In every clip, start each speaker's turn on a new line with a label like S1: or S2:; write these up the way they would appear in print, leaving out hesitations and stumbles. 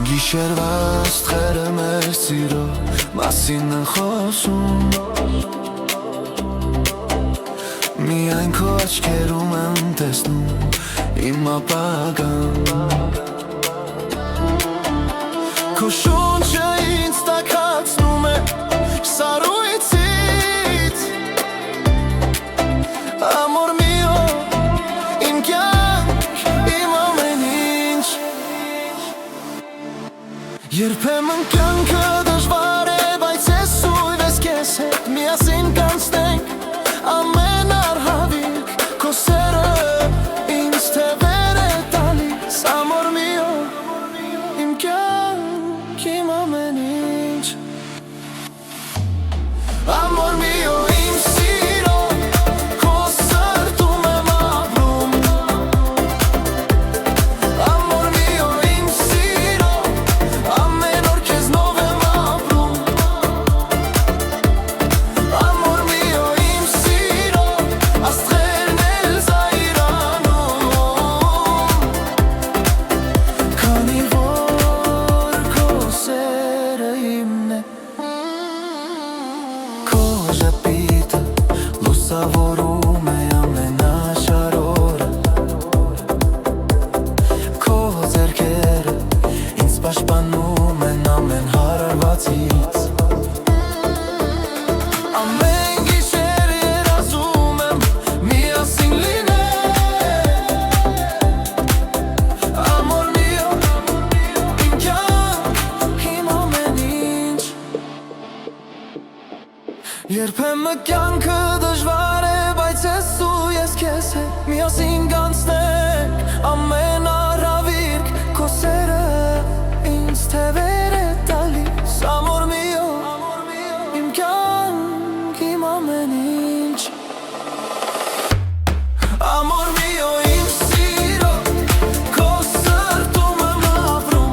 S1: Գիշերվա աստղերը մեր սիրո մասին են խոսում Միայն քո աչքերում եմ տեսնում իմ ապագան Քո շունչը ինձ տաքացնում է սառույցից Ամոր միո, իմ կյանք, իմ ամեն ինչ Երբեմն կյանքը դժվար է, բայց ես սույվ ես քեզ հետ Միասին կանցնենք ամեն արհավիրք Քո սերը ինձ թևեր է տալիս Ամոր միո, իմ կյանք, իմ ամեն ինչ Ամոր միո, իմ սիրո, քո սրտում եմ ապրում Ամոր միո, իմ սիրո, ամեն օր քեզնով եմ ապրում Ամոր միո, իմ սիրո, աստղերն էլ զայրանում Քանի որ քո սերը իմն է Քո ժպիտը լուսավորում է ամենաշար օրը Քո ձեռքերը ինձ պաշտպանում են ամեն հարարվածից Ամեն գիշեր երազում եմ միասին լինել Ամոր միո, իմ կյանք, իմ ամեն ինչ Երբեմն կյանքը դժվար է, բայց ես ու ես քեզ հետ Միասին կանցնենք ամեն արհավիրք Քո սերը ինձ թևեր է տալիս Ամոր միո, իմ կյանք, իմ ամեն ինչ Ամոր միո, իմ սիրո, քո սրտում եմ ապրում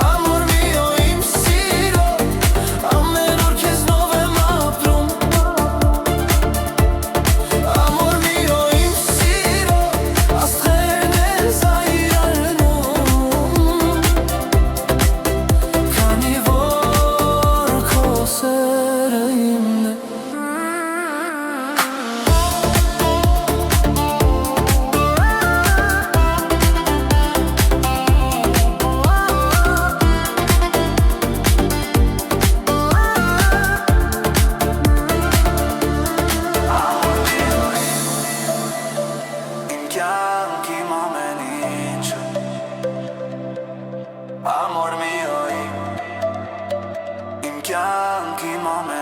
S1: Ամոր միո, իմ սիրո, ամեն օր քեզնով եմ ապրում Ամոր միո, իմ սիրո, աստղերն էլ զայրանում Քանի որ քո սերը իմն է Իմ կյանք, իմ ամեն ինչ Ամոր միո, իմ կյանք, իմ ամեն